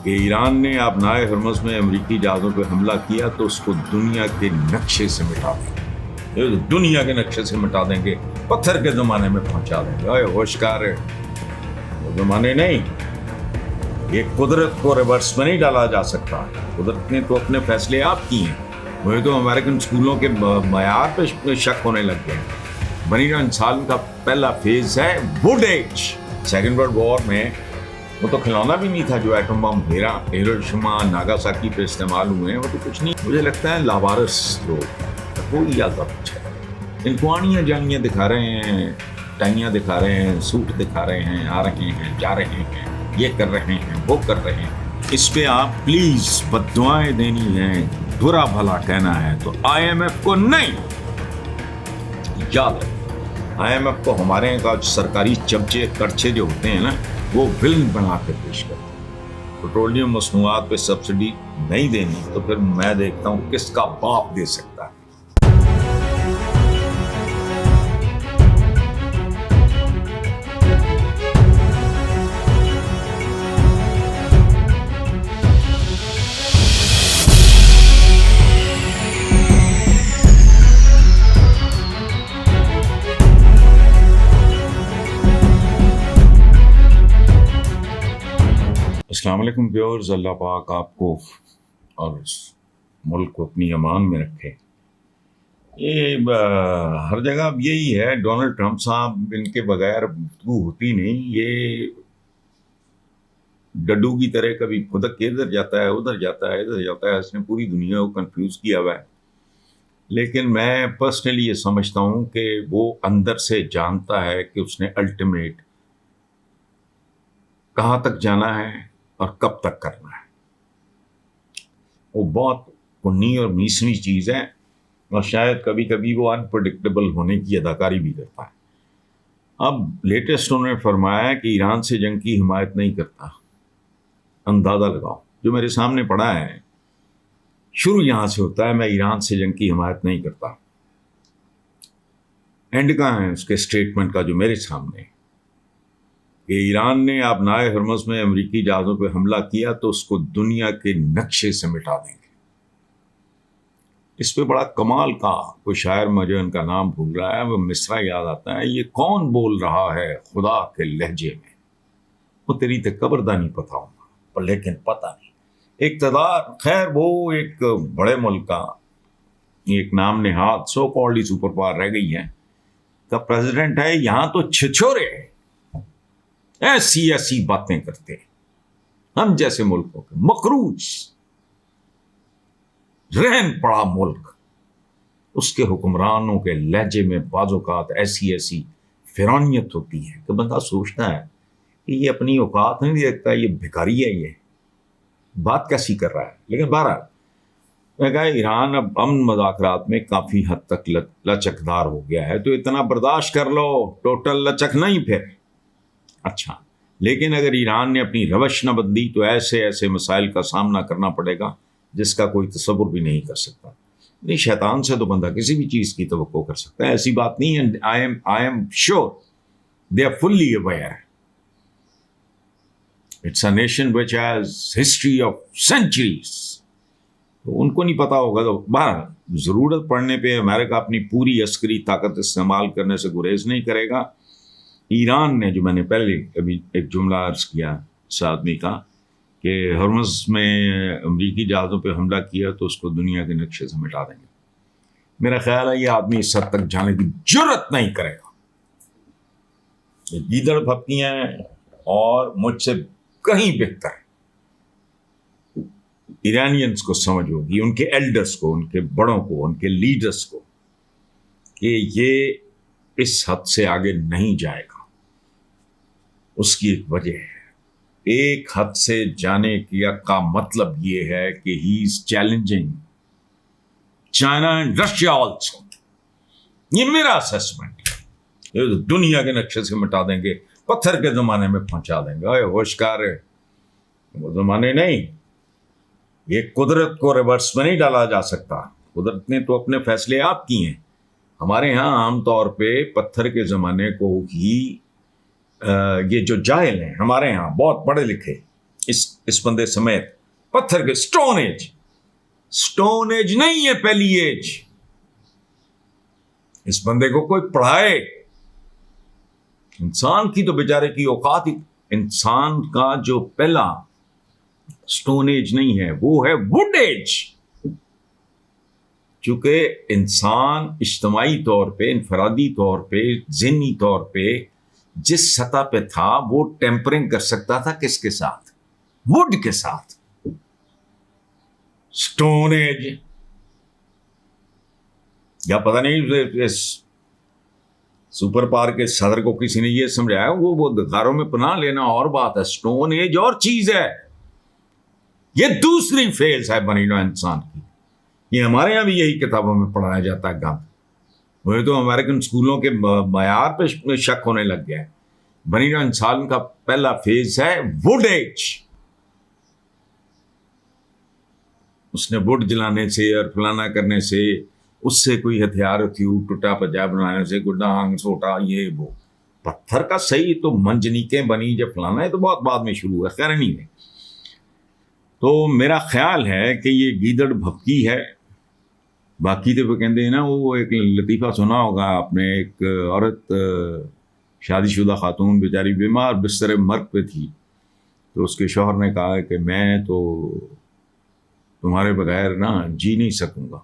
کہ ایران نے آبنائے ہرمز میں امریکی جہازوں پہ حملہ کیا تو اس کو دنیا کے نقشے سے مٹا دیں گے، دنیا کے نقشے سے مٹا دیں گے، پتھر کے زمانے میں پہنچا دیں گے۔ اے ہوشکار ہے، وہ زمانے نہیں، یہ قدرت کو ریورس میں نہیں ڈالا جا سکتا۔ قدرت نے تو اپنے فیصلے آپ کیے ہیں، مجھے تو امریکن اسکولوں کے معیار پہ شک ہونے لگ گئے۔ بنی انسان کا پہلا فیز ہے wood age. Second World War میں وہ تو کھلونا بھی نہیں تھا جو ایٹم بم ہیروشیما ناگاساکی پہ استعمال ہوئے ہیں، وہ تو کچھ نہیں۔ مجھے لگتا ہے لاوارث لوگ، کوئی یادہ کچھ ہے، ان کو آنیاں جانیاں دکھا رہے ہیں، ٹائیاں دکھا رہے ہیں، سوٹ دکھا رہے ہیں، آ رہے ہیں، جا رہے ہیں، یہ کر رہے ہیں، وہ کر رہے ہیں۔ اس پہ آپ پلیز بد دعائیں دینی ہیں، برا بھلا کہنا ہے تو آئی ایم ایف کو نہیں۔ یاد رکھیں، آئی ایم ایف کو ہمارے یہاں کا سرکاری چمچے کرچے جو ہوتے ہیں نا، وہ ولن بنا کے پیش کرتے ہیں۔ پیٹرولیم مصنوعات پہ سبسڈی نہیں دینی تو پھر میں دیکھتا ہوں کس کا باپ دے سکتا ہے۔ السلام علیکم ویورز، اللہ پاک آپ کو اور ملک کو اپنی امان میں رکھے۔ یہ ہر جگہ اب یہی ہے، ڈونلڈ ٹرمپ صاحب ان کے بغیر گفتگو ہوتی نہیں۔ یہ ڈڈو کی طرح کبھی خدک کے ادھر جاتا ہے، ادھر جاتا ہے، ادھر جاتا ہے، اس نے پوری دنیا کو کنفیوز کیا ہوا ہے۔ لیکن میں پرسنلی یہ سمجھتا ہوں کہ وہ اندر سے جانتا ہے کہ اس نے الٹیمیٹ کہاں تک جانا ہے اور کب تک کرنا ہے۔ وہ بہت کنی اور میسنی چیز ہے، اور شاید کبھی کبھی وہ انپریڈکٹیبل ہونے کی اداکاری بھی کرتا ہے۔ اب لیٹسٹ انہوں نے فرمایا کہ ایران سے جنگ کی حمایت نہیں کرتا۔ اندازہ لگاؤ، جو میرے سامنے پڑا ہے شروع یہاں سے ہوتا ہے، میں ایران سے جنگ کی حمایت نہیں کرتا۔ اینڈ کہاں ہے اس کے اسٹیٹمنٹ کا جو میرے سامنے کہ ایران نے آبنائے ہرمز میں امریکی جہازوں پہ حملہ کیا تو اس کو دنیا کے نقشے سے مٹا دیں گے۔ اس پہ بڑا کمال کا کوئی شاعر، مجھے ان کا نام بھول رہا ہے، وہ مصرع یاد آتا ہے، یہ کون بول رہا ہے خدا کے لہجے میں، وہ تیری تے قبردانی پتہ ہوگا پر لیکن پتہ نہیں۔ اقتدار، خیر وہ ایک بڑے ملک کا ایک نام نہاد سو کالڈ سپر پاور رہ گئی ہے کا پریزیڈنٹ ہے، یہاں تو چھچورے ایسی باتیں کرتے ہیں، ہم جیسے ملکوں کے مقروض رہن پڑا ملک، اس کے حکمرانوں کے لہجے میں بعض اوقات ایسی فرانیت ہوتی ہے کہ بندہ سوچتا ہے کہ یہ اپنی اوقات نہیں دیکھتا، یہ بھکاری ہے، یہ بات کیسی کر رہا ہے۔ لیکن بہرحال میں کہا ایران اب امن مذاکرات میں کافی حد تک لچکدار ہو گیا ہے، تو اتنا برداشت کر لو، ٹوٹل لچک نہیں پھر اچھا۔ لیکن اگر ایران نے اپنی روش نہ بدلی تو ایسے مسائل کا سامنا کرنا پڑے گا جس کا کوئی تصور بھی نہیں کر سکتا۔ نہیں، شیطان سے تو بندہ کسی بھی چیز کی توقع کر سکتا ہے، ایسی بات نہیں ہے۔ I am sure they are fully aware it's a nation which has history of centuries, تو ان کو نہیں پتا ہوگا۔ تو بہرحال ضرورت پڑنے پہ امریکہ اپنی پوری عسکری طاقت استعمال کرنے سے گریز نہیں کرے گا۔ ایران نے، جو میں نے پہلے ابھی ایک جملہ عرض کیا اس آدمی کا کہ ہرمز میں امریکی جہازوں پہ حملہ کیا تو اس کو دنیا کے نقشے سے مٹا دیں گے، میرا خیال ہے یہ آدمی اس حد تک جانے کی جرت نہیں کرے گا۔ یہ گیدڑ پھپکی ہیں اور مجھ سے کہیں بہتر ایرانینز کو سمجھ ہوگی، ان کے ایلڈرز کو، ان کے بڑوں کو، ان کے لیڈرز کو، کہ یہ اس حد سے آگے نہیں جائے گا۔ اس کی ایک وجہ ہے، ایک حد سے جانے کا مطلب یہ ہے کہ he is challenging China and Russia also. یہ میرا اسیسمنٹ ہے، یہ دنیا کے نقشے سے مٹا دیں گے، پتھر کے زمانے میں پہنچا دیں گے۔ اے ہوشکار ہے، وہ زمانے نہیں، یہ قدرت کو ریورس میں نہیں ڈالا جا سکتا۔ قدرت نے تو اپنے فیصلے آپ کیے ہیں۔ ہمارے ہاں عام طور پہ پتھر کے زمانے کو ہی یہ جو جاہل ہیں ہمارے ہاں بہت پڑھے لکھے، اس بندے سمیت پتھر کے سٹون ایج نہیں ہے پہلی ایج. اس بندے کو کوئی پڑھائے. انسان کی تو بیچارے کی اوقات ہی, انسان کا جو پہلا سٹون ایج نہیں ہے وہ ہے ووڈ ایج. چونکہ انسان اجتماعی طور پہ, انفرادی طور پہ, ذہنی طور پہ جس سطح پہ تھا وہ ٹیمپرنگ کر سکتا تھا کس کے ساتھ؟ ووڈ کے ساتھ. سٹون ایج یا پتہ نہیں سپر پاور کے صدر کو کسی نے یہ سمجھایا, وہ غاروں میں پناہ لینا اور بات ہے, سٹون ایج اور چیز ہے. یہ دوسری فیز ہے بنی نوع انسان کی. یہ ہمارے یہاں بھی یہی کتابوں میں پڑھایا جاتا ہے گند. وہ تو امریکن اسکولوں کے معیار پہ شک ہونے لگ گیا ہے. بنی نوع انسان کا پہلا فیز ہے ووڈ ایج. اس نے ووڈ جلانے سے اور فلانا کرنے سے, اس سے کوئی ہتھیار ٹوٹا پجا بنانے سے, گڈا سوٹا, یہ وہ پتھر کا صحیح تو منجنیکیں بنی جب فلانا ہے تو بہت بعد میں شروع ہوا. خیر نہیں ہے. تو میرا خیال ہے کہ یہ گیدڑ بھپکی ہے. باقی تو وہ کہتے ہیں نا, وہ ایک لطیفہ سنا ہوگا آپ نے, ایک عورت شادی شدہ خاتون بیچاری بیمار بستر مرگ پہ تھی, تو اس کے شوہر نے کہا کہ میں تو تمہارے بغیر نا جی نہیں سکوں گا.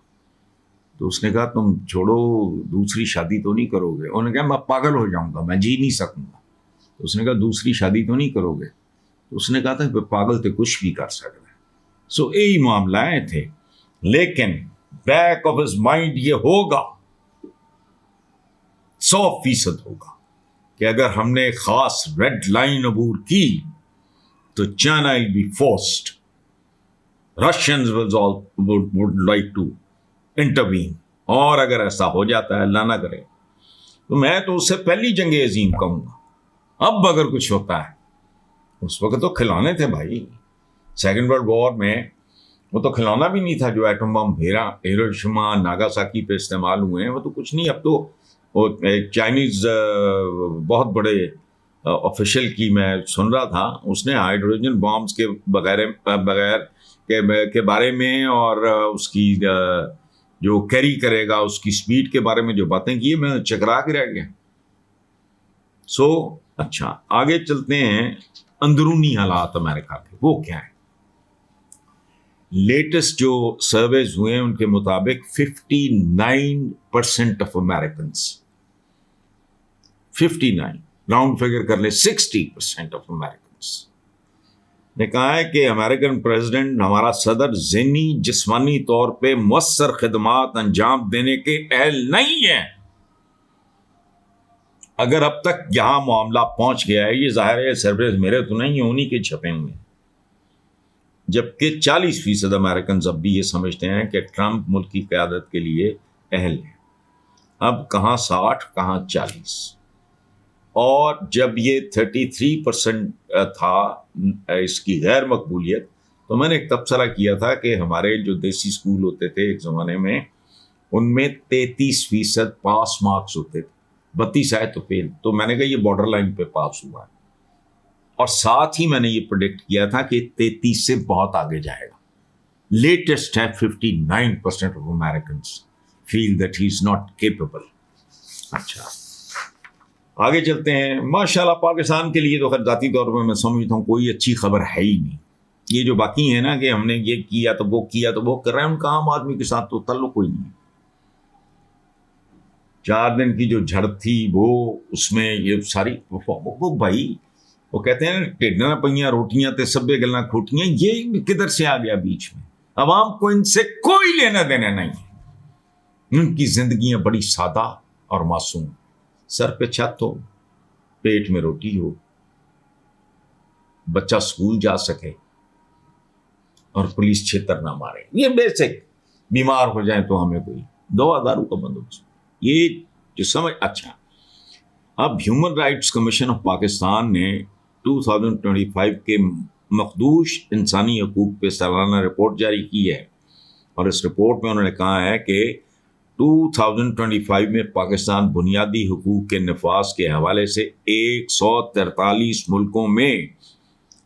تو اس نے کہا تم چھوڑو, دوسری شادی تو نہیں کرو گے؟ انہوں نے کہا میں پاگل ہو جاؤں گا, میں جی نہیں سکوں گا. تو اس نے کہا دوسری شادی تو نہیں کرو گے؟ تو اس نے کہا تھا کہ پاگل تو کچھ بھی کر سکتا ہے. سو یہی معاملہ تھے. لیکن بیک آف ہز مائنڈ یہ ہوگا 100% ہوگا کہ اگر ہم نے خاص ریڈ لائن عبور کی تو China will be forced, Russians would like to intervene. اور اگر ایسا ہو جاتا ہے, اللہ نہ کرے, تو میں تو اس سے پہلی جنگ عظیم کہوں گا. اب اگر کچھ ہوتا ہے, اس وقت تو کھلونے تھے بھائی. سیکنڈ ورلڈ وار میں وہ تو کھلونا بھی نہیں تھا جو ایٹم بم ہیروشیما ناگاساکی پہ استعمال ہوئے ہیں, وہ تو کچھ نہیں. اب تو وہ ایک چائنیز بہت بڑے آفیشل کی میں سن رہا تھا, اس نے ہائیڈروجن بامز کے بغیر کے بارے میں اور اس کی جو کیری کرے گا اس کی سپیڈ کے بارے میں جو باتیں کی, میں چکرا کے رہ گیا. سو اچھا آگے چلتے ہیں. اندرونی حالات امریکہ کے وہ کیا ہیں؟ لیٹسٹ جو سرویز ہوئے ہیں ان کے مطابق 59% آف امیریکنس, 59 راؤنڈ فگر کر لیں, 60% آف امیریکنس نے کہا ہے کہ امریکن پریزیڈنٹ, ہمارا صدر ذہنی جسمانی طور پہ مؤثر خدمات انجام دینے کے اہل نہیں ہے. اگر اب تک یہاں معاملہ پہنچ گیا ہے, یہ ظاہر ہے سرویز میرے تو نہیں ہیں, انہی کے چھپے ہوئے ہیں, جبکہ 40% امریکنز اب بھی یہ سمجھتے ہیں کہ ٹرمپ ملک کی قیادت کے لیے اہل ہے. اب کہاں 60 کہاں 40. اور جب یہ 33% تھا اس کی غیر مقبولیت, تو میں نے ایک تبصرہ کیا تھا کہ ہمارے جو دیسی اسکول ہوتے تھے ایک زمانے میں, ان میں 33% پاس مارکس ہوتے تھے, 32 آئے تو فیل. تو میں نے کہا یہ بارڈر لائن پہ پاس ہوا ہے. اور ساتھ ہی میں نے یہ پریڈکٹ کیا تھا کہ 33 سے بہت آگے جائے گا. لیٹسٹ ہے 59% of Americans feel that he is not capable. اچھا آگے چلتے ہیں. ماشاءاللہ پاکستان کے لیے تو خیر ذاتی طور پر میں سمجھتا ہوں کوئی اچھی خبر ہے ہی نہیں. یہ جو باقی ہیں نا کہ ہم نے یہ کیا تو وہ کیا تو وہ کر رہے ہیں, ان کا عام آدمی کے ساتھ تو تعلق کوئی نہیں. 4 دن کی جو جھڑپ تھی وہ اس میں یہ ساری وہ بھائی وہ کہتے ہیں ٹیڈنا پہیاں روٹیاں تے سبے گلنا کھوٹیاں, یہ کدھر سے آ گیا بیچ میں؟ عوام کو ان سے کوئی لینا دینا نہیں ہے. ان کی زندگیاں بڑی سادہ اور معصوم, سر پہ چھت ہو, پیٹ میں روٹی ہو, بچہ سکول جا سکے اور پولیس چھتر نہ مارے. یہ بیسک. بیمار ہو جائیں تو ہمیں کوئی دوا دارو کا بندوبست, یہ جو سمجھ. اچھا اب human rights commission of Pakistan نے 2025 کے مخدوش انسانی حقوق پہ سالانہ رپورٹ جاری کی ہے, اور اس رپورٹ میں انہوں نے کہا ہے کہ 2025 میں پاکستان بنیادی حقوق کے نفاذ کے حوالے سے 143 ملکوں میں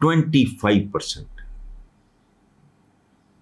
25%,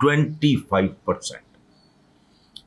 25%।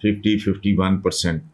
50-51%,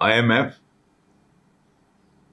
IMF